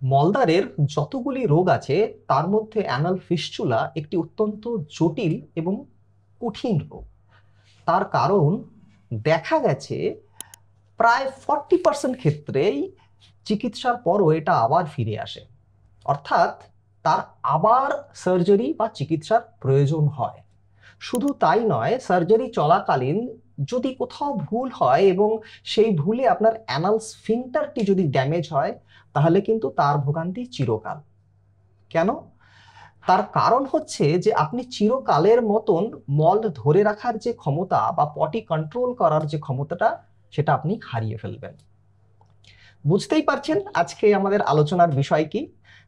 মলদ্বারের যতগুলি রোগ আছে তার মধ্যে অ্যানাল ফিস্চুলা একটি অত্যন্ত জটিল এবং কঠিন রোগ। তার কারণ দেখা গেছে প্রায় 40% ক্ষেত্রেই চিকিৎসার পরও এটা আবার ফিরে আসে, অর্থাৎ তার আবার সার্জারি বা চিকিৎসার প্রয়োজন হয়। শুধু তাই নয়, সার্জারি চলাকালীন যদি কোথাও ভুল হয় এবং সেই ভুলে আপনার অ্যানাল স্ফিংটারটি যদি ড্যামেজ হয়, তাহলে কিন্তু তার ভোগান্তি চিরকাল। কেন? তার কারণ হচ্ছে যে আপনি চিরকালের মতন মল ধরে রাখার যে ক্ষমতা বা পটি কন্ট্রোল করার যে ক্ষমতাটা, সেটা আপনি হারিয়ে ফেলবেন। বুঝতেই পারছেন আজকে আমাদের আলোচনার বিষয় কি?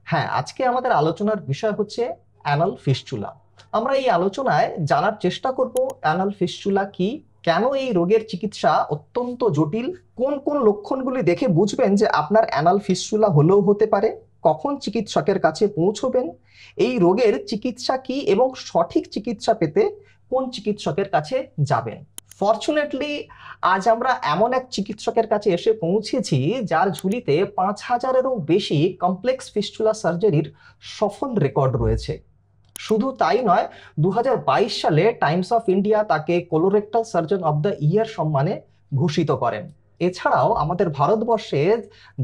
হ্যাঁ, আজকে আমাদের আলোচনার বিষয় হচ্ছে অ্যানাল ফিস্চুলা। আমরা এই আলোচনায় জানার চেষ্টা করব অ্যানাল ফিস্চুলা কি, কেন এই রোগের চিকিৎসা অত্যন্ত জটিল, কোন কোন লক্ষণগুলি দেখে বুঝবেন যে আপনার অ্যানাল ফিস্চুলা হলেও হতে পারে, কখন চিকিৎসকের কাছে পৌঁছবেন, এই রোগের চিকিৎসা কি এবং সঠিক চিকিৎসা পেতে কোন চিকিৎসকের কাছে যাবেন। ফরচুনেটলি আজ আমরা এমন এক চিকিৎসকের কাছে এসে পৌঁছেছি যার ঝুলিতে 5,000-এরও বেশি কমপ্লেক্স ফিস্চুলা সার্জারির সফল রেকর্ড রয়েছে। শুধু তাই নয়, 2022 সালে টাইমস অফ ইন্ডিয়া তাকে colorectal surgeon of the year সম্মানে ভূষিত করেন। এছাড়াও আমাদের ভারতবর্ষে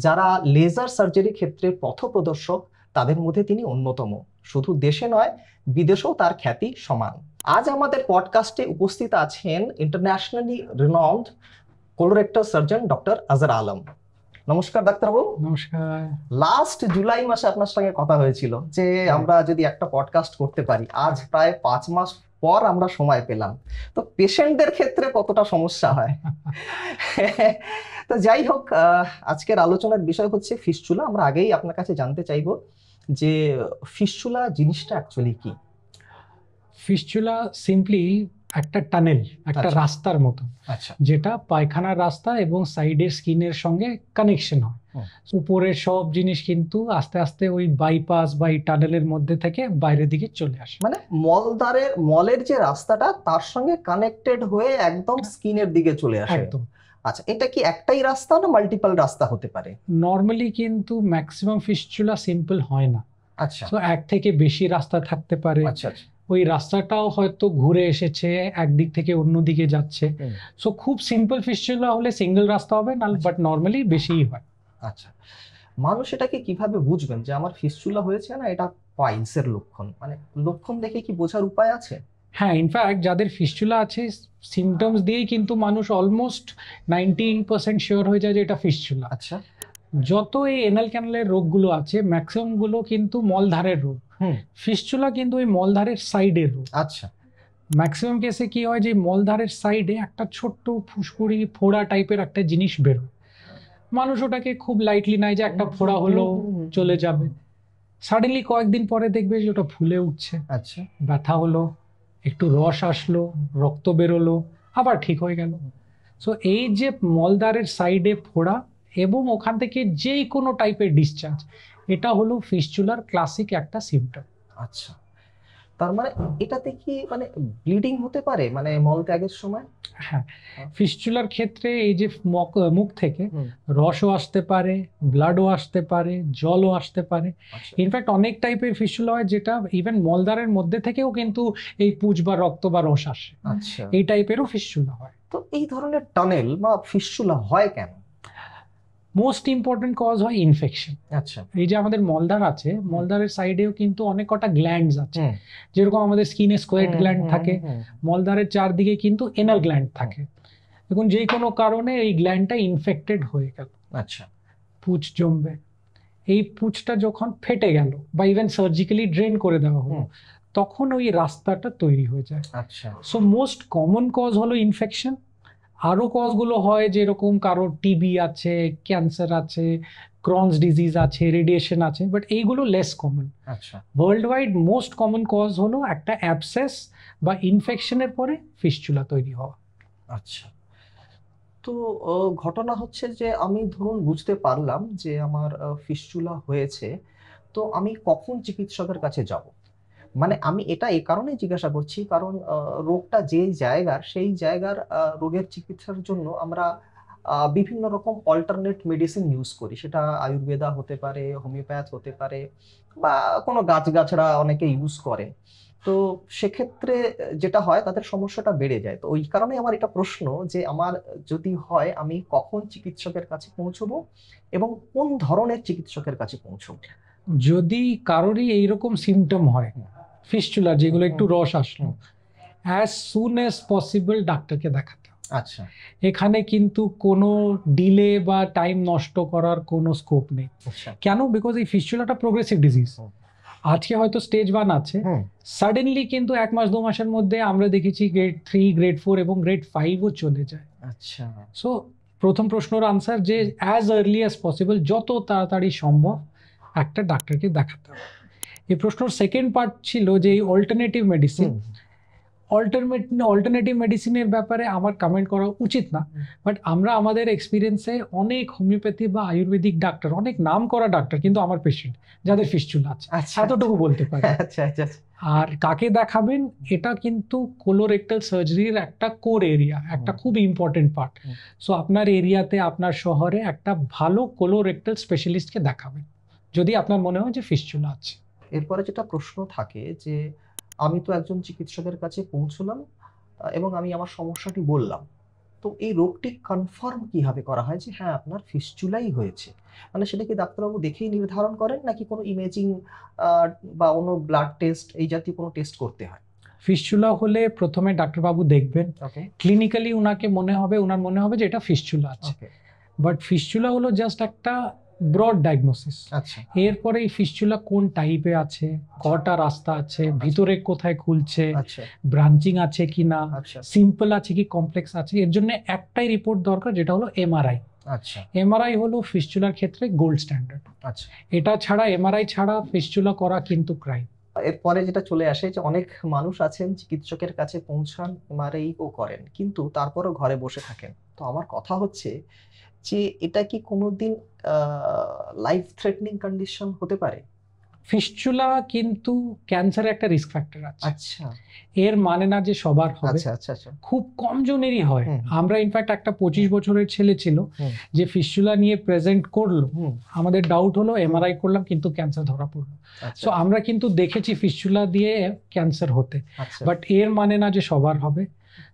যারা লেজার সার্জারি ক্ষেত্রে পথপ্রদর্শক, তাদের মধ্যে তিনি অন্যতম। শুধু দেশে নয়, বিদেশেও তার খ্যাতি সমান। আজ আমাদের পডকাস্টে উপস্থিত আছেন internationally renowned colorectal surgeon doctor Azhar Alam. নমস্কার ডাক্তারবাবু। নমস্কার। লাস্ট জুলাই মাসে আপনার সঙ্গে কথা হয়েছিল যে আমরা যদি একটা পডকাস্ট করতে পারি। আজ প্রায় 5 মাস পর আমরা সময় পেলাম। তো পেশেন্টদের ক্ষেত্রে কতটা সমস্যা হয়। তো যাই হোক, আজকের আলোচনার বিষয় হচ্ছে ফিস্চুলা। আমরা আগেই আপনার কাছে জানতে চাইবো যে ফিস্চুলা জিনিসটা অ্যাকচুয়ালি কি। ফিস্চুলা সিম্পলি একটা টানেল, একটা রাস্তার মতো, যেটা পায়খানার রাস্তা এবং সাইডের স্কিনের সঙ্গে কানেকশন হয়। উপরের সব জিনিস কিন্তু আস্তে আস্তে ওই বাইপাস বা এই টানেলের মধ্যে থেকে বাইরের দিকে চলে আসে। মানে মলের যে রাস্তাটা তার সঙ্গে কানেক্টেড হয়ে একদম স্কিনের দিকে চলে আসে। একদম। আচ্ছা, এটা কি একটাই রাস্তা না মাল্টিপল রাস্তা হতে পারে? নর্মালি কিন্তু ম্যাক্সিমাম ফিস্চুলা সিম্পল হয় না। আচ্ছা, তো এক থেকে বেশি রাস্তা থাকতে পারে। আচ্ছা, ওই রাস্তাটাও হয়তো ঘুরে এসেছে, একদিক থেকে অন্য দিকে যাচ্ছে। সো খুব সিম্পল ফিস্চুলা হলে সিঙ্গেল রাস্তা হবে না, বাট নর্মালি বেশিই হয়। আচ্ছা, মানুষ এটাকে কিভাবে বুঝবেন যে আমার ফিস্চুলা হয়েছে? না এটা পাইলসের লক্ষণ, মানে লক্ষণ দেখে কি বোঝার উপায় আছে? হ্যাঁ, ইনফ্যাক্ট যাদের ফিস্চুলা আছে সিমটমস দিয়েই কিন্তু মানুষ অলমোস্ট 90% শিওর হয়ে যায় যে এটা ফিস্চুলা। আচ্ছা, যত এই এনাল ক্যানালের রোগগুলো আছে ম্যাক্সিমাম গুলো কিন্তু মলধারের রোগ। ফিস্চুলা কিন্তু ওই মলধারের সাইডের রোগ। আচ্ছা, ম্যাক্সিমাম কেসে কি হয় যে মলধারের সাইডে একটা ছোট্ট ফুসকুড়ি ফোড়া টাইপের একটা জিনিস বেরোয়। মানুষ ওটাকে খুব লাইটলি নেয় যে একটা ফোড়া হলো, চলে যাবে। সাডেনলি কয়েকদিন পরে দেখবে যে ওটা ফুলে উঠছে। আচ্ছা, ব্যথা হলো, একটু রস আসলো, রক্ত বেরোলো, আবার ঠিক হয়ে গেল। সো এই যে মলদ্বারের সাইডে ফোড়া এবং ওখান থেকে যে কোনো টাইপের ডিসচার্জ, এটা হলো ফিস্চুলার ক্লাসিক একটা সিমটম। আচ্ছা, তার মানে এটাতে কি মানে ব্লিডিং হতে পারে মানে মল ত্যাগের সময়? হ্যাঁ, ফিস্চুলার ক্ষেত্রে এই যে মুখ থেকে রসও আসতে পারে, ব্লাডও আসতে পারে, জলও আসতে পারে। ইনফ্যাক্ট অনেক টাইপের ফিস্চুলা হয় যেটা ইভেন মলদ্বারের মধ্যে থেকেও কিন্তু এই পুজ বা রক্ত বা রস আসে। আচ্ছা, এই টাইপেরও ফিস্চুলা হয়। তো এই ধরনের টানেল বা ফিস্চুলা হয় কেন? মোস্ট ইম্পর্টেন্ট কজ হয় ইনফেকশন। আচ্ছা, এই যে আমাদের মলদ্বার আছে, মলদ্বারের সাইডেও কিন্তু অনেক কটা গ্ল্যান্ডস আছে। যেরকম আমাদের স্কিনে স্কোয়েট গ্ল্যান্ড থাকে, মলদ্বারের চারদিকে কিন্তু এনাল গ্ল্যান্ড থাকে। এখন যে কোনো কারণে এই গ্ল্যান্ডটা ইনফেক্টেড হয়ে গেল, আচ্ছা, পুঁজ জমবে। এই পুঁজটা যখন ফেটে গেল বা ইভেন সার্জিক্যালি ড্রেন করে দেওয়া হলো, তখন ওই রাস্তাটা তৈরি হয়ে যায়। আচ্ছা, সো মোস্ট কমন কজ হলো ইনফেকশন। আরো কজগুলো হয় যেরকম কারো টিবি আছে, ক্যান্সার আছে, ক্রনস ডিজিজ আছে, রেডিয়েশন আছে, বাট এইগুলো লেস কমন। আচ্ছা, world wide most common cause হলো একটা অ্যাবসেস বা ইনফেকশনের পরে ফিস্চুলা তৈরি হওয়া। আচ্ছা, তো ঘটনা হচ্ছে যে আমি ধরুন বুঝতে পারলাম যে আমার ফিস্চুলা হয়েছে, তো আমি কখন চিকিৎসকের কাছে যাব? মানে আমি এটা এই কারণে জিজ্ঞাসা করছি কারণ রোগটা যে জায়গার সেই জায়গার রোগের চিকিৎসার জন্য আমরা বিভিন্ন রকম অল্টারনেট মেডিসিন ইউজ করি, সেটা আয়ুর্বেদা হতে পারে, হোমিওপ্যাথ হতে পারে, বা কোনো গাছগাছড়া অনেকে ইউজ করে। তো সেক্ষেত্রে যেটা হয়, তাদের সমস্যাটা বেড়ে যায়। তো ওই কারণে আমার এটা প্রশ্ন যে আমার যদি হয়, আমি কখন চিকিৎসকের কাছে পৌঁছবো এবং কোন ধরনের চিকিৎসকের কাছে পৌঁছবো? যদি কারোরই এইরকম সিমটম হয়, ফিস্টুলা যেগুলো একটু রস আসলো, অ্যাজ সুন অ্যাজ পসিবল ডাক্তারকে দেখাতে হবে। আচ্ছা এখানে কিন্তু কোনো ডিলে বা টাইম নষ্ট করার কোনো স্কোপ নেই। আচ্ছা। কেন? বিকজ এই ফিস্টুলাটা প্রোগ্রেসিভ ডিজিজ। আজকে হয়তো স্টেজ 1 আছে, সাডেনলি কিন্তু 1 মাস 2 মাসের মধ্যে আমরা দেখেছি গ্রেড 3, গ্রেড 4 এবং গ্রেড 5ও চলে যায়। আচ্ছা। সো প্রথম প্রশ্নের আনসার যে অ্যাজ আর্লি অ্যাজ পসিবল, যত তাড়াতাড়ি সম্ভব একটা ডাক্তারকে দেখাতে হবে। এই প্রশ্নের সেকেন্ড পার্ট ছিল যে এই অল্টারনেটিভ মেডিসিন, অল্টারনেটিভ মেডিসিনের ব্যাপারে আমার কমেন্ট করা উচিত না, বাট আমরা আমাদের এক্সপিরিয়েন্সে অনেক হোমিওপ্যাথি বা আয়ুর্বেদিক ডাক্তার, অনেক নাম করা ডাক্তার কিন্তু আমার পেশেন্ট যাদের ফিস্টুলা আছে, এতটুকু বলতে পারি। আচ্ছা আচ্ছা। আর কাকে দেখাবেন, এটা কিন্তু কোলোরেক্টাল সার্জারির একটা কোর এরিয়া, একটা খুব ইম্পর্টেন্ট পার্ট। সো আপনার এরিয়াতে, আপনার শহরে একটা ভালো কোলোরেক্টাল স্পেশালিস্টকে দেখাবেন যদি আপনার মনে হয় যে ফিস্টুলা আছে। এরপরে যেটা প্রশ্ন থাকে যে আমি তো একজন চিকিৎসকের কাছে পৌঁছলাম এবং আমি আমার সমস্যাটি বললাম, তো এই রোগটি কনফার্ম কিভাবে করা হয় যে হ্যাঁ আপনার ফিস্টুলাই হয়েছে? মানে সেটা কি ডাক্তারবাবু দেখেই নির্ধারণ করেন, নাকি কোনো ইমেজিং বা কোনো ব্লাড টেস্ট এই জাতীয় কোনো টেস্ট করতে হয়? ফিস্টুলা হলে প্রথমে ডাক্তারবাবু দেখবেন, ক্লিনিক্যালি ওনার মনে হবে যে এটা ফিস্টুলা আছে। বাট ফিস্টুলা হলো জাস্ট একটা ব্রড ডায়াগনোসিস। আচ্ছা। এরপরে এই ফিস্টুলা কোন টাইপে আছে, কটা রাস্তা আছে, ভিতরে কোথায় খুলছে, ব্রাঞ্চিং আছে কি না, সিম্পল আছে কি কমপ্লেক্স আছে, এর জন্য একটাই রিপোর্ট দরকার, যেটা হলো এমআরআই। আচ্ছা। এমআরআই হলো ফিস্টুলার ক্ষেত্রে গোল্ড স্ট্যান্ডার্ড। আচ্ছা। এটা ছাড়া, এমআরআই ছাড়া ফিস্টুলা করা কিন্তু ক্রাইম। এরপরে যেটা চলে আসে যে অনেক মানুষ আছেন চিকিৎসকের কাছে পৌঁছান, এমআরআই ও করেন, কিন্তু তারপরও ঘরে বসে থাকেন। তো আমার কথা হচ্ছে যে এটা কি কোনোদিন লাইফ থ্রেটনিং কন্ডিশন হতে পারে? ফিস্টুলা কিন্তু ক্যান্সারের একটা রিস্ক ফ্যাক্টর আছে। আচ্ছা। এর মানে না যে সবার হবে। আচ্ছা আচ্ছা আচ্ছা। খুব কম জনেরই হয়। আমরা ইনফ্যাক্ট একটা 25 বছরের ছেলে ছিল যে ফিস্টুলা নিয়ে প্রেজেন্ট করলো, আমাদের ডাউট হলো, এমআরআই করলাম কিন্তু ক্যান্সার ধরা পড়লো। সো আমরা কিন্তু দেখেছি ফিস্টুলা দিয়ে ক্যান্সার হতে, বাট এর মানে না যে সবার হবে।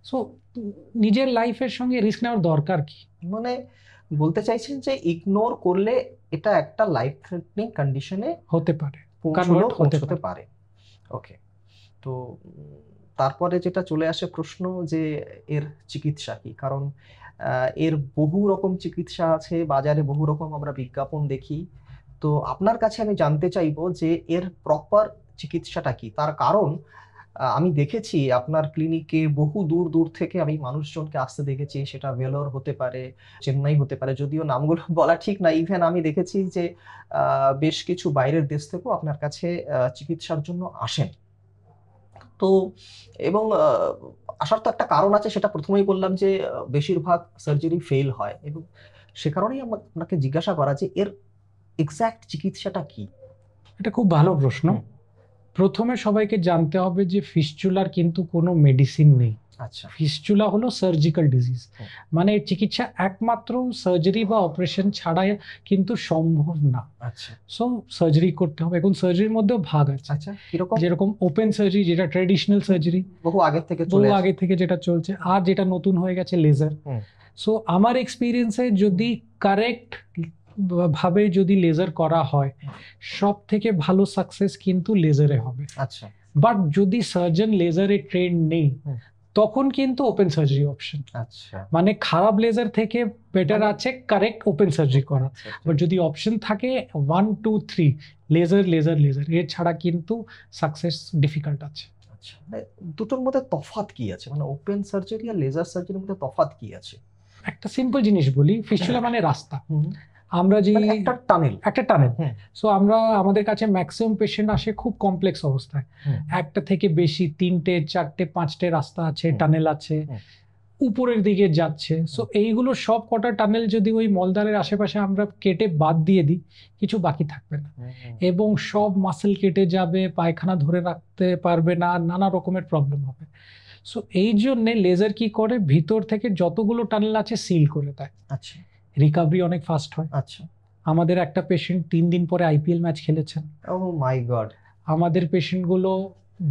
সো নিজের লাইফের সঙ্গে রিস্ক নেওয়ার দরকার কি? মানে বলতে চাইছেন যে ইগনোর করলে এটা একটা লাইফ থ্রেটনিং কন্ডিশনে হতে পারে, কনভার্ট হতে পারে। ওকে। তো তারপরে যেটা চলে আসে প্রশ্ন যে এর চিকিৎসা কি? কারণ এর বহু রকম চিকিৎসা আছে, বাজারে বহু রকম আমরা বিজ্ঞাপন দেখি। তো আপনার কাছে আমি জানতে চাইবো যে এর প্রপার চিকিৎসাটা কি? তার কারণ আমি দেখেছি আপনার ক্লিনিকে বহু দূর দূর থেকে আমি মানুষজনকে আসতে দেখেছি, সেটা ভেলোর হতে পারে, চেন্নাই হতে পারে, যদিও নামগুলো বলা ঠিক না। ইভেন আমি দেখেছি যে বেশ কিছু বাইরের দেশ থেকেও আপনার কাছে চিকিৎসার জন্য আসেন। তো এবং আসার তো একটা কারণ আছে, সেটা প্রথমেই বললাম যে বেশিরভাগ সার্জারি ফেল হয়, এবং সে কারণেই আপনাকে জিজ্ঞাসা করা যে এর এক্সাক্ট চিকিৎসাটা কি? এটা খুব ভালো প্রশ্ন। প্রথমে সবাইকে জানতে হবে যে ফিস্টুলার কিন্তু কোনো মেডিসিন নেই। আচ্ছা। ফিস্টুলা হলো সার্জিক্যাল ডিজিজ, মানে এর চিকিৎসা একমাত্র সার্জারি বা অপারেশন ছাড়া কিন্তু সম্ভব না। আচ্ছা। সো সার্জারি করতে হবে। এখন সার্জারির মধ্যেও ভাগ আছে। আচ্ছা, কিরকম? যেরকম ওপেন সার্জারি, যেটা ট্র্যাডিশনাল সার্জারি, বহু আগে থেকে যেটা চলছে, আর যেটা নতুন হয়ে গেছে লেজার। সো আমার এক্সপিরিয়েন্সে যদি কারেক্ট ভাবে যদি লেজার করা হয়, সব থেকে ভালো সাকসেস কিন্তু লেজারে হবে। আচ্ছা। বাট যদি সার্জন লেজারে ট্রেন নেই, তখন কিন্তু ওপেন সার্জারি অপশন। আচ্ছা। মানে খারাপ লেজার থেকে বেটার আছে কারেক্ট ওপেন সার্জারি করা। বাট যদি অপশন থাকে 1 2 3 লেজার লেজার লেজার, এর ছাড়া কিন্তু সাকসেস ডিফিকাল্ট আছে। আচ্ছা, দুটোর মধ্যে তফাৎ কি আছে? মানে ওপেন সার্জারি আর লেজার সার্জারির মধ্যে তফাৎ কি আছে? একটা সিম্পল জিনিস বলি, ফিস্টুলা মানে রাস্তা। আমরা যে একটা টানেল। সো আমাদের কাছে ম্যাক্সিমাম পেশেন্ট আসে খুব কমপ্লেক্স অবস্থায়, একটা থেকে বেশি 3টে 4টে 5টে রাস্তা আছে, টানেল আছে, উপরের দিকে যাচ্ছে। সো এইগুলো সব কটা টানেল যদি ওই মলদ্বারের আশেপাশে আমরা কেটে বাদ দিয়ে দিই, কিছু বাকি থাকবে না, এবং সব মাসেল কেটে যাবে, পায়খানা ধরে রাখতে পারবে না, নানা রকমের প্রবলেম হবে। সো এই জন্যে লেজার কি করে, ভিতর থেকে যতগুলো টানেল আছে সিল করে দেয়। আচ্ছা, রিকভারি অনেক ফাস্ট হয়। আচ্ছা। আমাদের একটা পেশেন্ট 3 দিন পরে আইপিএল ম্যাচ খেলেছেন। ও মাই গড। আমাদের পেশেন্টগুলো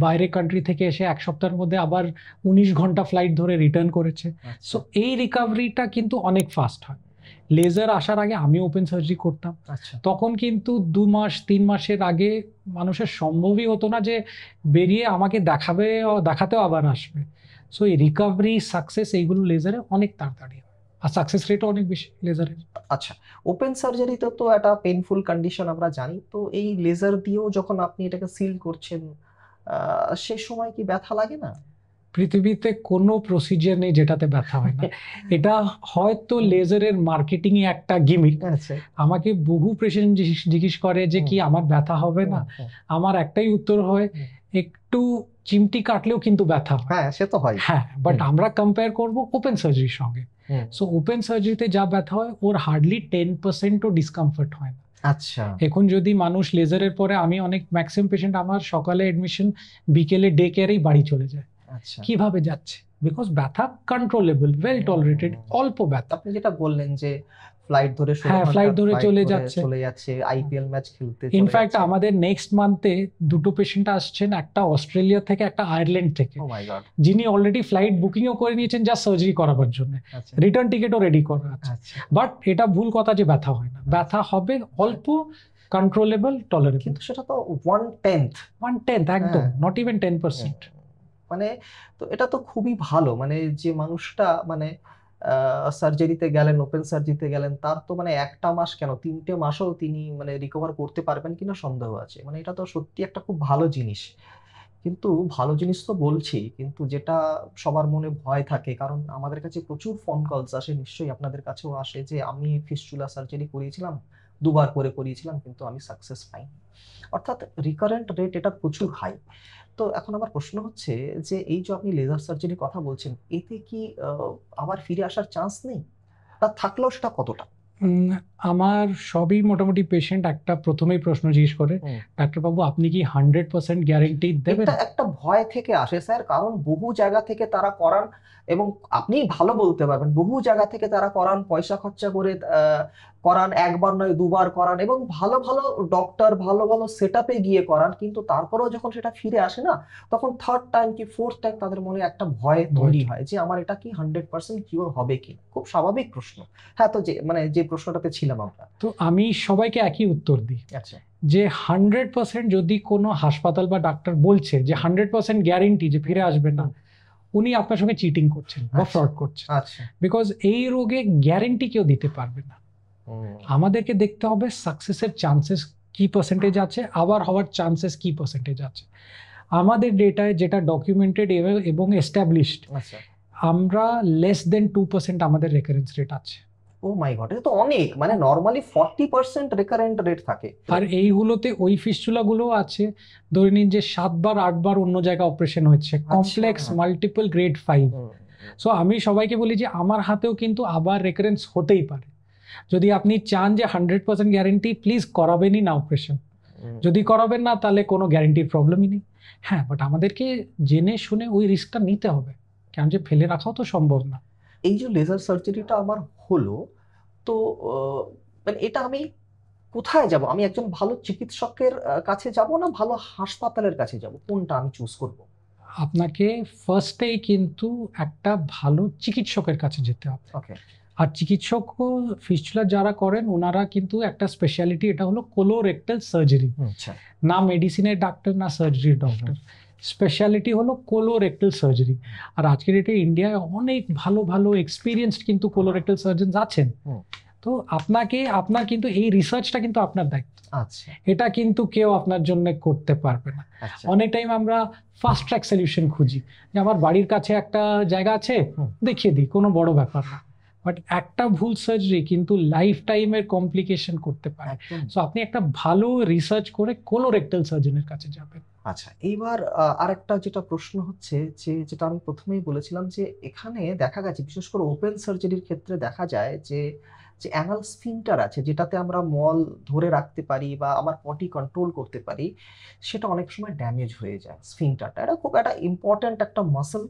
বাইরে কান্ট্রি থেকে এসে 1 সপ্তাহের মধ্যে আবার 19 ঘন্টা ফ্লাইট ধরে রিটার্ন করেছে। সো এই রিকভারিটা কিন্তু অনেক ফাস্ট হয়। লেজার আসার আগে আমি ওপেন সার্জারি করতাম, তখন কিন্তু 2 মাস 3 মাসের আগে মানুষের সম্ভবই হতো না যে বেরিয়ে আমাকে দেখাতেও আবার আসবে। সো এই রিকভারি সাকসেস এইগুলো লেজারে অনেক তাড়াতাড়ি হয়, আর সাকসেস রেটও অনেক বেশি লেজারের। আচ্ছা, ওপেন সার্জারিতে তো একটা পেইনফুল কন্ডিশন আমরা জানি, তো এই লেজার দিয়েও যখন আপনি এটাকে সিল করছেন সে সময় কি ব্যথা লাগে না? পৃথিবীতে কোনো প্রসিজার নেই যেটাতে ব্যথা হয় না। এটা হয়তো লেজারের মার্কেটিং এ একটা গিমিক। আমাকে বহু পেশেন্ট জিজ্ঞেস করে যে কি আমার ব্যথা হবে না, আমার একটাই উত্তর হয় একটু চিমটি কাটলেও কিন্তু ব্যথা হয়। হ্যাঁ, সে তো হয়। হ্যাঁ, বাট আমরা কম্পেয়ার করব ওপেন সার্জারির সঙ্গে। সো ওপেন সার্জারিতে যা ব্যথা হয় ওর হার্ডলি 10%ও ডিসকমফর্ট হয় না। আচ্ছা। এখন যদি মানুষ লেজারের পরে, আমি অনেক ম্যাক্সিমাম পেশেন্ট আমার সকালে এডমিশন, বিকেলে ডে কেয়ারেই বাড়ি চলে যায়। আচ্ছা। কিভাবে যাচ্ছে? বিকজ ব্যথা কন্ট্রোলেবল, ওয়েল টলারেটেড, অল্প ব্যথা। আপনি যেটা বললেন যে ফ্লাইট ধরে ফ্লাইট ধরে চলে যাচ্ছে আইপিএল ম্যাচ খেলতে। ইনফ্যাক্ট আমাদের নেক্সট মান্থে 2টো পেশেন্ট আসছেন, একটা অস্ট্রেলিয়া থেকে, একটা আয়ারল্যান্ড থেকে, যিনি অলরেডি ফ্লাইট বুকিংও করে নিয়েছেন যা সার্জারি করাবার জন্য, রিটার্ন টিকিটও রেডি করা আছে। বাট এটা ভুল কথা যে ব্যথা হয় না, ব্যথা হবে অল্প, কন্ট্রোলেবল, টলারেবল। কিন্তু সেটা তো 1/10 একদম, নট ইভেন 10%। মানে তো এটা তো খুবই ভালো, মানে যে মানুষটা মানে সার্জারিতে গেলেন, ওপেন সার্জারিতে গেলেন, তার তো মানে 1টা মাস কেন 3টে মাসও তিনি মানে রিকভার করতে পারবেন কিনা সন্দেহ আছে। মানে এটা তো সত্যি একটা খুব ভালো জিনিস। কিন্তু ভালো জিনিস তো বলছি, কিন্তু যেটা সবার মনে ভয় থাকে, কারণ আমাদের কাছে প্রচুর ফোন কলস আসে, নিশ্চয়ই আপনাদের কাছেও আসে, যে আমি ফিস্চুলা সার্জারি করিয়েছিলাম, 2বার করে করিয়েছিলাম, কিন্তু আমি সাকসেস পাইনি। অর্থাৎ রিকারেন্ট রেট এটা প্রচুর হাই। তো এখন আমার প্রশ্ন হচ্ছে যে এই যে আপনি লেজার সার্জারির কথা বলছেন, এতে কি আবার ফিরে আসার চান্স নেই, বা থাকলেও সেটা কতটা? আমার সবই মোটামুটি পেশেন্ট একটা প্রথমেই প্রশ্ন জিজ্ঞেস করে, ডাক্তারবাবু আপনি কি 100% গ্যারেন্টি দেবেন? একটা ভয় থেকে আসে স্যার, কারণ বহু জায়গা থেকে তারা করান, এবং আপনি ভালো বলতে পারবেন, বহু জায়গা থেকে তারা করান, পয়সা খরচা করে করান, 1বার নয় 2বার করান, এবং ভালো ভালো ডক্টর, ভালো ভালো সেটআপে গিয়ে করান, কিন্তু তারপরেও যখন সেটা ফিরে আসে না, তখন 3rd টাইম কি 4th টাইম তাদের মনে একটা ভয় তৈরি হয় যে আমার এটা কি 100% কিওর হবে কি। খুব স্বাভাবিক প্রশ্ন। হ্যাঁ, তো যে প্রশ্নটাতে ছিলাম আমরা, তো আমি সবাইকে একই উত্তর দিই। আচ্ছা, যে 100% যদি কোনো হাসপাতাল বা ডাক্তার বলছে যে 100% গ্যারেন্টি যে ফিরে আসবে না, উনি আপনার সঙ্গে চিটিং করছেন বা ফ্রড করছেন। আচ্ছা, বিকজ এই রোগে গ্যারেন্টি কেউ দিতে পারবে না। আমাদেরকে দেখতে হবে সাকসেসের চান্সেস কি পার্সেন্টেজ আছে, আবার হওয়ার চান্সেস কি পার্সেন্টেজ আছে। আমাদের ডেটায় যেটা ডকুমেন্টেড এবং এস্টাবলিশড, আমরা লেস দেন 2% আমাদের রেকারেন্স রেট আছে। ও মাই গড, এটা তো অনেক, মানে নরমালি 40% রিকারেন্ট রেট থাকে। আর এইগুলোতে ওই ফিস্চুলাগুলো আছে, ধরে নিন যে 7বার 8বার অন্য জায়গায় অপারেশন হচ্ছে, কমপ্লেক্স মাল্টিপল গ্রেড 5। সো আমি সবাইকে বলি যে আমার হাতেও কিন্তু আবার রেকারেন্স হতেই পারে। যদি আপনি চান যে 100% গ্যারেন্টি, প্লিজ করাবেনই না অপারেশন। যদি করাবেন না তাহলে কোনো গ্যারেন্টির প্রবলেমই নেই। হ্যাঁ, বাট আমাদেরকে জেনে শুনে ওই রিস্কটা নিতে হবে, কারণ যে ফেলে রাখাও তো সম্ভব না। এই যে লেজার সার্জারিটা আমার হলো, তো মানে এটা আমি কোথায় যাব? আমি একজন ভালো চিকিৎসকের কাছে যাব, না ভালো হাসপাতালের কাছে যাব? কোনটা আমি চুজ করব? আপনাকে ফার্স্টেই কিন্তু একটা ভালো চিকিৎসকের কাছে যেতে হবে। ওকে। আর চিকিৎসকও ফিস্চুলা যারা করেন ওনারা কিন্তু একটা স্পেশালিটি, এটা হলো কোলোরেক্টাল সার্জারি। আচ্ছা। না মেডিসিনের ডাক্তার, না সার্জারির ডক্টর, স্পেশালিটি হলো কোলোরেক্টাল সার্জারি। আর আজকের ডেটে ইন্ডিয়ায় অনেক ভালো ভালো এক্সপিরিয়েন্সড কিন্তু কোলোরেক্টাল সার্জন আছেন। তো আপনার কিন্তু এই রিসার্চটা কিন্তু আপনার দায়িত্ব। আচ্ছা। এটা কিন্তু কেউ আপনার জন্য করতে পারবে না। অনেক টাইম আমরা ফাস্ট ট্র্যাক সলিউশন খুঁজি, যে আমার বাড়ির কাছে একটা জায়গা আছে, দেখিয়ে দিই, কোনো বড় ব্যাপার না। বাট একটা ভুল সার্জারি কিন্তু লাইফ টাইমের কমপ্লিকেশন করতে পারে। সো আপনি একটা ভালো রিসার্চ করে কোলোরেক্টাল সার্জনের কাছে যাবেন। আচ্ছা, এইবার আরেকটা যেটা প্রশ্ন হচ্ছে, যে যেটা আমি প্রথমেই বলেছিলাম, যে এখানে দেখা গেছে বিশেষ করে ওপেন সার্জারির ক্ষেত্রে দেখা যায় যে অ্যানাল স্ফিংটার আছে, যেটাতে আমরা মল ধরে রাখতে পারি বা আমার পটি কন্ট্রোল করতে পারি, সেটা অনেক সময় ড্যামেজ হয়ে যায়। স্ফিংটারটা এটা খুব একটা ইম্পর্ট্যান্ট একটা মাসল,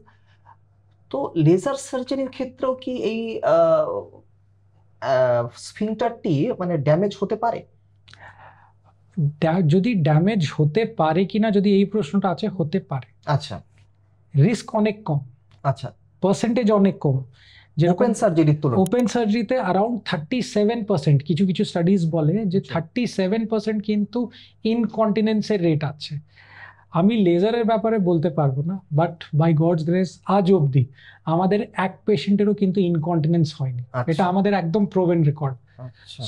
তো লেজার সার্জারির ক্ষেত্রেও কি এই স্ফিংটারটি মানে ড্যামেজ হতে পারে? যদি ড্যামেজ হতে পারে কিনা, যদি এই প্রশ্নটা আছে, হতে পারে। আচ্ছা, রিস্ক অনেক কম, আচ্ছা, পার্সেন্টেজ অনেক কম। ওপেন সার্জারির তুলনায় ওপেন সার্জারিতে অ্যারাউন্ড 37%, কিছু কিছু স্টাডিজ বলে যে 37% কিন্তু ইনকন্টিনেন্সের রেট আছে। আমি লেজারের ব্যাপারে বলতে পারবো না, বাট বাই গডস গ্রেস আজ অবধি আমাদের এক পেশেন্টেরও কিন্তু ইনকন্টিনেন্স হয়নি। এটা আমাদের একদম প্রোভেন রেকর্ড।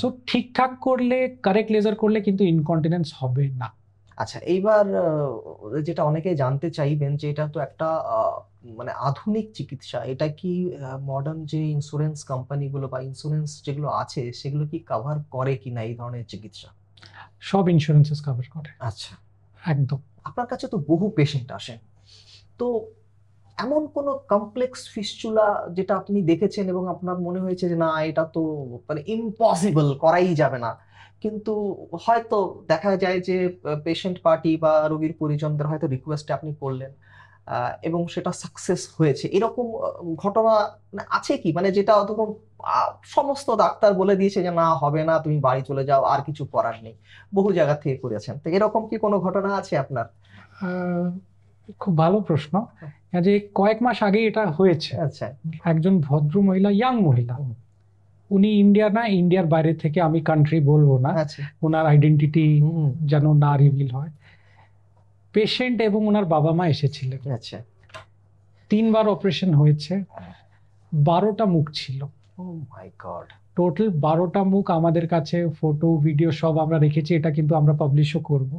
সো ঠিকঠাক করলে, কারেক্ট লেজার করলে কিন্তু ইনকন্টিনেন্স হবে না। আচ্ছা, এইবার যেটা অনেকেই জানতে চাইবেন যে এটা তো একটা মানে আধুনিক চিকিৎসা, এটা কি মডার্ন যে ইন্স্যুরেন্স কোম্পানিগুলো বা ইন্স্যুরেন্স যেগুলো আছে সেগুলো কি কভার করে কিনা এই ধরনের চিকিৎসা? সব ইন্স্যুরেন্সেস কভার করে। আচ্ছা, একদম। আপনার কাছে তো বহু পেশেন্ট আসেন, তো এমন কোনো কমপ্লেক্স ফিস্চুলা যেটা আপনি দেখেছেন এবং আপনার মনে হয়েছে যে না এটা তো মানে ইম্পসিবল, করাই যাবে না, কিন্তু হয়তো দেখা যায় যে পেশেন্ট পার্টি বা রোগীর পরিজনদের হয়তো রিকোয়েস্টে আপনি করলেন এবং সেটা সাকসেস হয়েছে, এরকম ঘটনা মানে আছে কি? মানে যেটা ধরুন সমস্ত ডাক্তার বলে দিয়েছে যে না হবে না, তুমি বাড়ি চলে যাও, আর কিছু করার নেই, বহু জায়গা থেকে করেছেন, তো এরকম কি কোনো ঘটনা আছে আপনার? খুব ভালো প্রশ্ন। যে কয়েক মাস আগে এটা হয়েছে। আচ্ছা, একজন ভদ্র মহিলা, ইয়াং মহিলা, উনি ইন্ডিয়া না, ইন্ডিয়ার বাইরে থেকে, আমি কান্ট্রি বলবো না, ওনার আইডেন্টিটি যেন না রিভিল হয়। পেশেন্ট এবং ওনার বাবা মা এসেছিলেন। আচ্ছা, 3বার অপারেশন হয়েছে, 12টা মুখ ছিল। ও মাই গড, টোটাল 12টা মুখ। আমাদের কাছে ফটো ভিডিও সব আমরা রেখেছি, এটা কিন্তু আমরা পাবলিশও করব।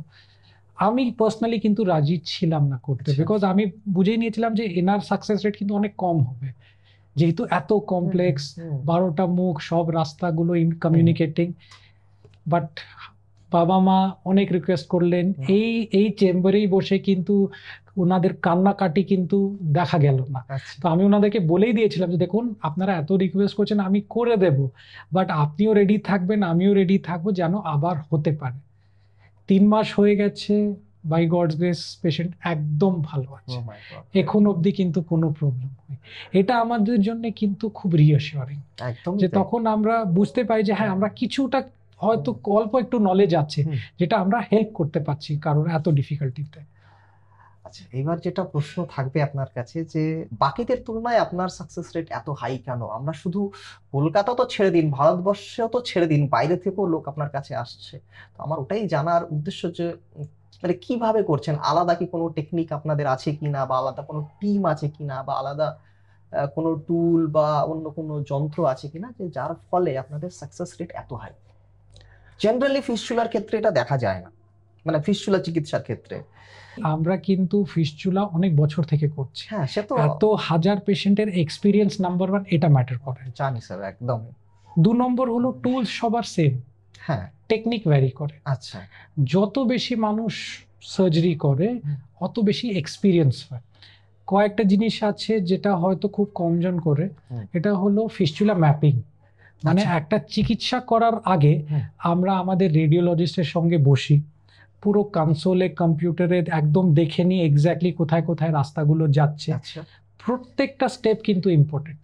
আমি পার্সোনালি কিন্তু রাজি ছিলাম না করতে, বিকজ আমি বুঝেই নিয়েছিলাম যে এনার সাকসেস রেট কিন্তু অনেক কম হবে, যেহেতু এত কমপ্লেক্স, 12টা মুখ, সব রাস্তাগুলো কমিউনিকেটিং। বাট বাবা মা অনেক রিকোয়েস্ট করলেন, এই চেম্বারেই বসে কিন্তু ওনাদের কান্নাকাটি কিন্তু দেখা গেল না। তো আমি ওনাদেরকে বলেই দিয়েছিলাম যে দেখুন, আপনারা এত রিকোয়েস্ট করছেন, আমি করে দেব, বাট আপনিও রেডি থাকবেন, আমিও রেডি থাকবো, যেন আবার হতে পারে। 3 মাস হয়ে গেছে, বাই গডস গ্রেস পেশেন্ট একদম ভালো আছে, এখন অবধি কিন্তু কোনো প্রবলেম নেই। এটা আমাদের জন্য কিন্তু খুব রিঅ্যাসিওরিং, যে তখন আমরা বুঝতে পাই যে হ্যাঁ, আমরা কিছুটা হয়তো অল্প একটু নলেজ আছে, যেটা আমরা হেল্প করতে পারছি কারণ এত ডিফিকাল্টিতে। আচ্ছা, এবার যেটা প্রশ্ন থাকবে আপনার কাছে যে বাকিদের তুলনায় আপনার সাকসেস রেট এত হাই কেন? আমরা শুধু কলকাতা তো ছেড়ে দিন, ভারতবর্ষেও তো ছেড়ে দিন, বাইরে থেকেও লোক আপনার কাছে আসছে। তো আমার ওটাই জানার উদ্দেশ্য যে মানে কিভাবে করছেন, আলাদা কি কোনো টেকনিক আপনাদের আছে কিনা, বা আলাদা কোনো টিম আছে কিনা, বা আলাদা কোনো টুল বা অন্য কোনো যন্ত্র আছে কিনা, যে যার ফলে আপনাদের সাকসেস রেট এত হাই? জেনারেলি ফিস্চুলার ক্ষেত্রে এটা দেখা যায় না, মানে ফিস্চুলা চিকিৎসার ক্ষেত্রে। আমরা কিন্তু ফিস্চুলা অনেক বছর থেকে করছি। হ্যাঁ, সে তো এত হাজার পেশেন্টের এক্সপিরিয়েন্স নাম্বার 1, এটা ম্যাটার করে। জানি স্যার, একদম। 2 নম্বর হলো টুলস সবার সেম, হ্যাঁ, টেকনিক ভ্যারি করে। আচ্ছা, যত বেশি মানুষ সার্জারি করে অত বেশি এক্সপিরিয়েন্স হয়। কয়েকটা জিনিস আছে যেটা হয়তো খুব কমজন করে, এটা হলো ফিস্চুলা ম্যাপিং। মানে একটা চিকিৎসা করার আগে আমরা আমাদের রেডিওলজিস্টের সঙ্গে বসি, পুরো কনসোলে, কম্পিউটারে একদম দেখে নিই এক্স্যাক্টলি কোথায় কোথায় রাস্তাগুলো যাচ্ছে। প্রত্যেকটা স্টেপ কিন্তু ইম্পর্টেন্ট।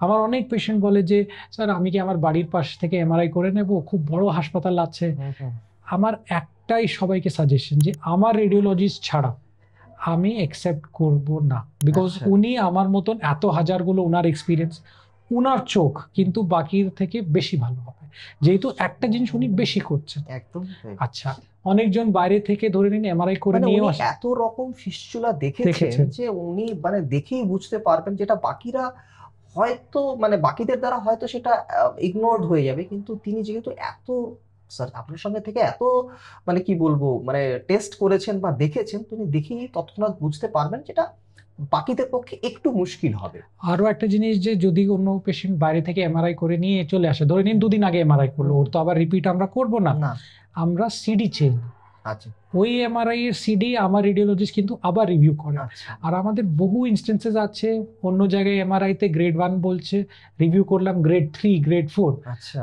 আমার অনেক পেশেন্ট বলে যে স্যার, আমি কি আমার বাড়ির পাশ থেকে এমআরআই করে নেব, খুব বড় হাসপাতাল আছে। আমার একটাই সবাইকে সাজেশন, যে আমার রেডিওলজিস্ট ছাড়া আমি অ্যাকসেপ্ট করব না, বিকজ উনি আমার মতন এত হাজারগুলো, ওনার এক্সপিরিয়েন্স, ওনার চোখ কিন্তু বাকির থেকে বেশি ভালো হবে, যেহেতু একটা জিনিস উনি বেশি করছেন। একদম। আচ্ছা, অনেকজন বাইরে থেকে ধরে নিন এমআরআই করে নিয়ে আসে, এত রকম ফিস্চুলা দেখেছেন যে উনি মানে দেখেই বুঝতে পারবেন, যেটা বাকিরা হয়তো মানে বাকিদের দ্বারা হয়তো সেটা ইগনোরড হয়ে যাবে, কিন্তু তিনি যেহেতু এত স্যার আপনার সঙ্গে থেকে এত মানে কি বলবো মানে টেস্ট করেছেন বা দেখেছেন, তিনি দেখেই তৎক্ষণাৎ বুঝতে পারবেন, যেটা বাকিদের পক্ষে একটু মুশকিল হবে। আরো একটা জিনিস, যে যদি কোনো পেশেন্ট বাইরে থেকে এমআরআই করে নিয়ে চলে আসে, ধরে নিন 2 দিন আগে এমআরআই করলো, ওর তো আবার রিপিট আমরা করবো না, আমরা সিডি চেঞ্জ। আচ্ছা, ওই এমআরআই এর সিডি আমার রেডিওলজিস্ট কিন্তু আবার রিভিউ করে। আর আমাদের বহু ইনস্টেন্সেস আছে, অন্য জায়গায় এমআরআই তে গ্রেড 1 বলছে, রিভিউ করলাম গ্রেড 3, গ্রেড 4।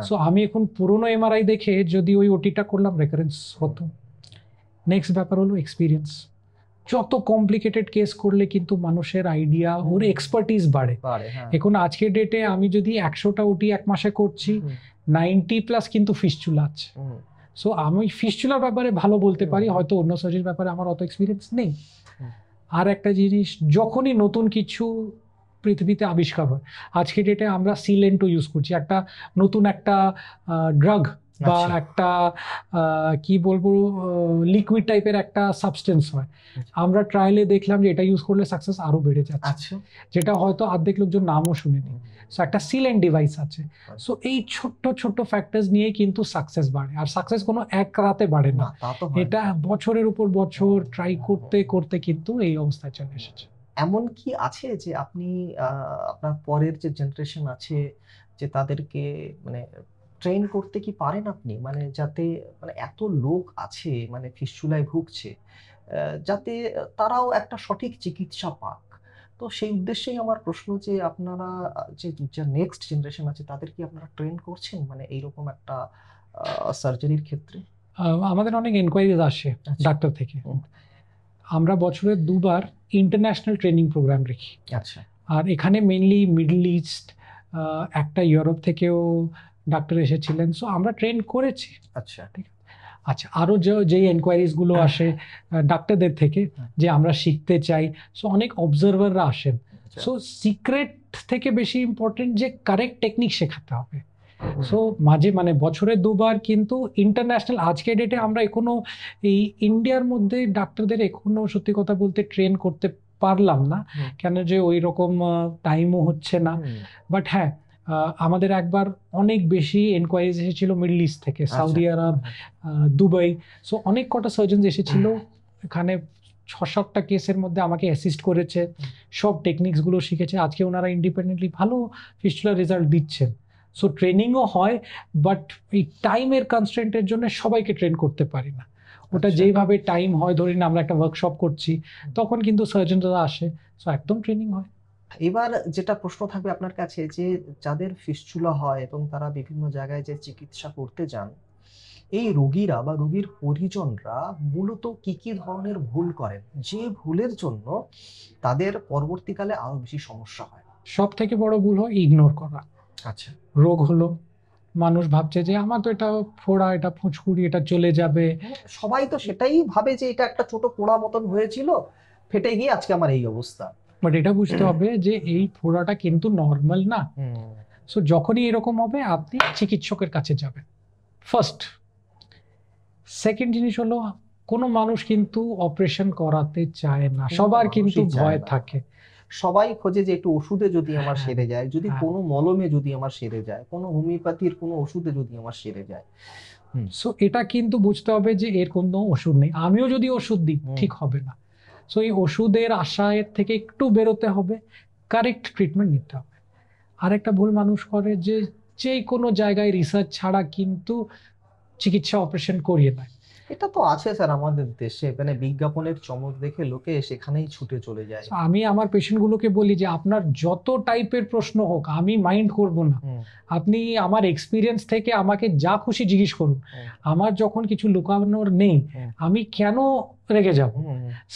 সো আমি এখন পুরনো এমআরআই দেখে যদি ওই ওটিটা করলাম, রেকারেন্স হতো। নেক্সট ব্যাপার হলো এক্সপিরিয়েন্স। যত কমপ্লিকেটেড কেস করলে কিন্তু মানুষের আইডিয়া, ওর এক্সপার্টিস বাড়ে। এখন আজকের ডেটে আমি যদি 100টা ওটি এক মাসে করছি, 90+ কিন্তু ফিস্চুলা আছে। সো আমি ফিস্চুলার ব্যাপারে ভালো বলতে পারি, হয়তো অন্য সার্জারির ব্যাপারে আমার অত এক্সপিরিয়েন্স নেই। আর একটা জিনিস, যখনই নতুন কিছু পৃথিবীতে আবিষ্কার হয়, আজকের ডেটে আমরা সিলেন্টও ইউজ করছি, একটা নতুন একটা ড্রাগ বা একটা কি বলবো লিকুইড টাইপের একটা সাবস্টেন্স হয়, আমরা ট্রায়ালে দেখলাম যে এটা ইউজ করলে সাকসেস আরো বেড়ে যাচ্ছে, যেটা হয়তো অর্ধেক লোকজন নামও শুনেনি। সো একটা সিলেন্ট ডিভাইস আছে। সো এই ছোট্ট ছোট্ট ফ্যাক্টরস নিয়ে কিন্তু সাকসেস বাড়ে, আর সাকসেস কোনো এক রাতে বাড়ে না, এটা বছরের উপর বছর ট্রাই করতে করতে কিন্তু এই অবস্থায় চলে এসেছে। এমন কি আছে যে আপনি আপনার পরের যে জেনারেশন আছে যে তাদেরকে মানে ট্রেন করতে কি পারেন আপনি, মানে যাতে মানে এত লোক আছে মানে ফিস্চুলায় ভুগছে, যাতে তারাও একটা সঠিক চিকিৎসা পাক? তো সেই উদ্দেশ্যেই আমার প্রশ্ন যে আপনারা যে নেক্সট জেনারেশন আছে তাদের কি আপনারা ট্রেন করছেন মানে এইরকম একটা সার্জারির ক্ষেত্রে? আমাদের অনেক এনকোয়ারিজ আসে ডাক্তার থেকে। আমরা বছরে 2বার ইন্টারন্যাশনাল ট্রেনিং প্রোগ্রাম রাখি। আচ্ছা। আর এখানে মেইনলি মিডল ইস্ট, একটা ইউরোপ থেকেও ডাক্তার এসেছিলেন, সো আমরা ট্রেন করেছি। আচ্ছা, ঠিক আছে। আচ্ছা, আরও যেই এনকোয়ারিজগুলো আসে ডাক্তারদের থেকে যে আমরা শিখতে চাই, সো অনেক অবজারভাররা আসেন। সো সিক্রেট থেকে বেশি ইম্পর্টেন্ট যে কারেক্ট টেকনিক শেখাতে হবে। সো মাঝে মানে বছরে 2বার কিন্তু ইন্টারন্যাশনাল, আজকের ডেটে আমরা এখনো এই ইন্ডিয়ার মধ্যে ডাক্তারদের এখনো সত্যি কথা বলতে ট্রেন করতে পারলাম না, কেন যে ওই রকম টাইমও হচ্ছে না। বাট হ্যাঁ, আমাদের একবার অনেক বেশি এনকোয়ারিজ এসেছিল মিডল ইস্ট থেকে, সৌদি আরব, দুবাই। সো অনেক কটা সার্জনস এসেছিল এখানে, 6-7টা কেসের মধ্যে আমাকে অ্যাসিস্ট করেছে, সব টেকনিক্সগুলো শিখেছে। আজকে ওনারা ইন্ডিপেন্ডেন্টলি ভালো ফিস্চুলার রেজাল্ট দিচ্ছেন। সো ট্রেনিংও হয়, বাট এই টাইমের কনস্ট্রেন্টের জন্য সবাইকে ট্রেন করতে পারি না। ওটা যেইভাবে টাইম হয়, ধরি না আমরা একটা ওয়ার্কশপ করছি, তখন কিন্তু সার্জনরা আসে, সো একদম ট্রেনিং হয়। এবার যেটা প্রশ্ন থাকবে আপনার কাছে, যে যাদের ফিস্চুলা হয় এবং তারা বিভিন্ন জায়গায় যে চিকিৎসা করতে যান, এই রোগীরা বা রোগীর পরিজনরা মূলত কি কি ধরনের ভুল করেন, যে ভুলের জন্য তাদের পরবর্তীকালে আরো বেশি সমস্যা হয়? সব থেকে বড় ভুল হয় ইগনোর করা। আচ্ছা। রোগ হলো, মানুষ ভাবছে যে আমার তো এটা ফোড়া, এটা ফুঁচকুড়ি, এটা চলে যাবে। সবাই তো সেটাই ভাবে যে এটা একটা ছোট ফোড়া মতন হয়েছিল, ফেটে গিয়ে আজকে আমার এই অবস্থা। বাট এটা বুঝতে হবে যে এই ফোড়াটা কিন্তু নর্মাল না। সো যখনই এরকম হবে আপনি চিকিৎসকের কাছে যাবেন ফার্স্ট। সেকেন্ড জিনিস হলো, কোনো মানুষ কিন্তু অপারেশন করাতে চায় না, সবার কিন্তু ভয় থাকে। সবাই খোঁজে যে একটু ওষুধে যদি আমার সেরে যায়, যদি কোনো মলমে যদি আমার সেরে যায়, কোনো হোমিওপ্যাথির কোনো ওষুধে যদি আমার সেরে যায়। সো এটা কিন্তু বুঝতে হবে যে এর কোনো ওষুধ নেই, আমিও যদি ওষুধ দিই ঠিক হবে না। সো এই ওষুধের আশায় থেকে একটু বেরোতে হবে, কারেক্ট ট্রিটমেন্ট নিতে হবে। আরেকটা ভুল মানুষ করে যে কোনো জায়গায় রিসার্চ ছাড়া কিন্তু চিকিৎসা অপারেশন করিয়ে দেয়। এটা তো আছে স্যার আমাদের দেশে, মানে বিজ্ঞাপনের চমক দেখে লোকে সেখানেই ছুটে চলে যায়। আমি আমার পেশেন্টগুলোকে বলি যে আপনার যত টাইপের প্রশ্ন হোক আমি মাইন্ড করব না, আপনি আমার এক্সপিরিয়েন্স থেকে আমাকে যা খুশি জিজ্ঞেস করুন, আমার যখন কিছু লুকানোর নেই আমি কেন রেগে যাব।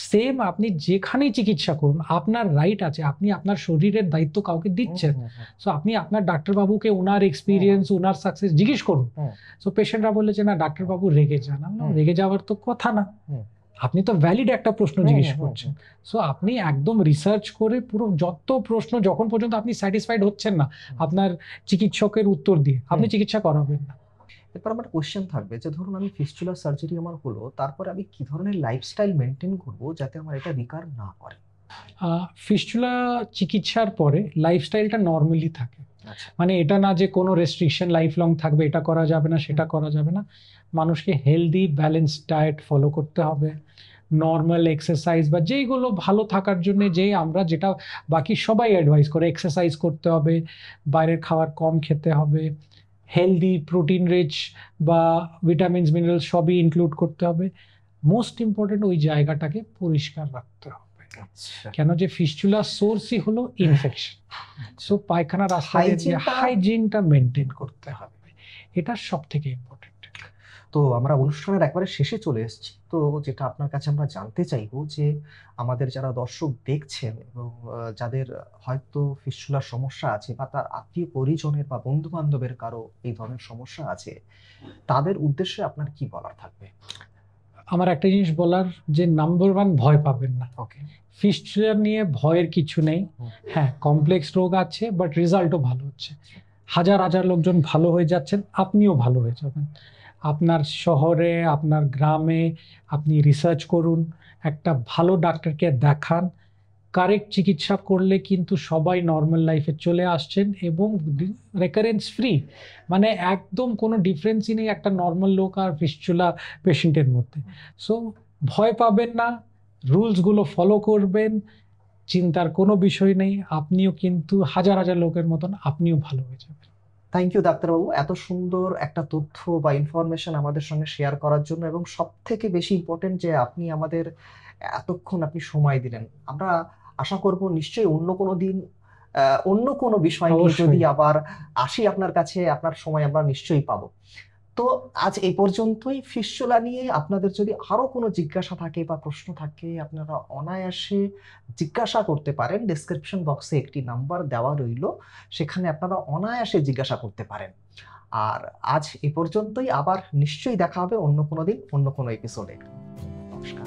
সেম আপনি যেখানেই চিকিৎসা করুন, আপনার রাইট আছে, আপনি আপনার শরীরের দায়িত্ব কাউকে দিচ্ছেন। সো আপনি আপনার ডাক্তারবাবুকে ওনার এক্সপিরিয়েন্স, ওনার সাকসেস জিজ্ঞেস করুন। সো পেশেন্টরা বলে যে না ডাক্তারবাবু রেগে যান, রেগে যাওয়ার তো কথা না, আপনি তো ভ্যালিড একটা প্রশ্ন জিজ্ঞেস করছেন। সো আপনি একদম রিসার্চ করে পুরো যত প্রশ্ন, যখন পর্যন্ত আপনি স্যাটিসফাইড হচ্ছেন না আপনার চিকিৎসকের উত্তর দিয়ে, আপনি চিকিৎসা করাবেন না। এরপর আমার কোশ্চেন থাকবে যে ধরুন আমি ফিস্চুলার সার্জারি আমার হলো, তারপরে আমি কি ধরনের লাইফস্টাইল মেনটেন করব যাতে আমার এটা রিকার না করে? ফিস্চুলা চিকিৎসার পরে লাইফস্টাইলটা নর্মালি থাকে, মানে এটা না যে কোনো রেস্ট্রিকশন লাইফ লং থাকবে, এটা করা যাবে না সেটা করা যাবে না। মানুষকে হেলদি ব্যালেন্সড ডায়েট ফলো করতে হবে, নর্মাল এক্সারসাইজ বা যেইগুলো ভালো থাকার জন্য আমরা যেটা বাকি সবাই অ্যাডভাইস করে, এক্সারসাইজ করতে হবে, বাইরের খাবার কম খেতে হবে, হেলদি প্রোটিন রিচ বা ভিটামিনস মিনারেলস সবই ইনক্লুড করতে হবে। মোস্ট ইম্পর্টেন্ট ওই জায়গাটাকে পরিষ্কার রাখতে হবে, কেন যে ফিস্চুলার সোর্সই হলো ইনফেকশন। সো পায়খানা রাস্তায় হাইজিনটা মেনটেন করতে হবে, এটা সব থেকে ইম্পর্টেন্ট। তো আমরা অনুষ্ঠানের একবারে শেষে চলে এসেছি, তো যেটা আপনার কাছে আমরা জানতে চাইবো যে আমাদের যারা দর্শক দেখছেন এবং যাদের হয়তো ফিস্চুলার সমস্যা আছে বা তার আত্মীয় পরিজনের বা বন্ধু বান্ধবের কারো এই ধরনের সমস্যা আছে, তাদের উদ্দেশ্যে আপনার কি বলার থাকবে? আমার একটা জিনিস বলার, যে নাম্বার 1, ভয় পাবেন না। ওকে। ফিস্চুলা নিয়ে ভয়ের কিছু নেই। হ্যাঁ, কমপ্লেক্স রোগ আছে, বাট রেজাল্টও ভালো হচ্ছে। হাজার হাজার লোকজন ভালো হয়ে যাচ্ছেন, আপনিও ভালো হয়ে যাবেন। আপনার শহরে, আপনার গ্রামে আপনি রিসার্চ করুন, একটা ভালো ডাক্তারকে দেখান। কারেক্ট চিকিৎসা করলে কিন্তু সবাই নর্মাল লাইফে চলে আসছেন এবং রেকারেন্স ফ্রি। মানে একদম কোনো ডিফারেন্সই নেই একটা নর্মাল লোক আর ফিস্চুলা পেশেন্টের মধ্যে। সো ভয় পাবেন না, রুলসগুলো ফলো করবেন, চিন্তার কোনো বিষয় নেই। আপনিও কিন্তু হাজার হাজার লোকের মতন আপনিও ভালো হয়ে যাবেন। থ্যাংক ইউ ডাক্তারবাবু, এত সুন্দর একটা তথ্য বা ইনফরমেশন আমাদের সঙ্গে শেয়ার করার জন্য, এবং সব থেকে বেশি ইম্পর্টেন্ট যে আপনি আমাদের এতক্ষণ আপনি সময় দিলেন। আমরা আশা করব নিশ্চয়ই অন্য কোনো দিন অন্য কোনো বিষয় নিয়ে অবশ্যই। যদি আবার আসি আপনার কাছে, আপনার সময় আমরা নিশ্চয়ই পাবো। তো আজ এই পর্যন্তই। ফিস্চুলা নিয়ে আপনাদের যদি আরো কোনো জিজ্ঞাসা থাকে বা প্রশ্ন থাকে, আপনারা অনায়াসে জিজ্ঞাসা করতে পারেন। ডেসক্রিপশন বক্সে একটি নাম্বার দেওয়া রইল, সেখানে আপনারা অনায়াসে জিজ্ঞাসা করতে পারেন। আর আজ এই পর্যন্তই, আবার নিশ্চয়ই দেখা হবে অন্য কোনো দিন অন্য কোনো এপিসোডে। নমস্কার।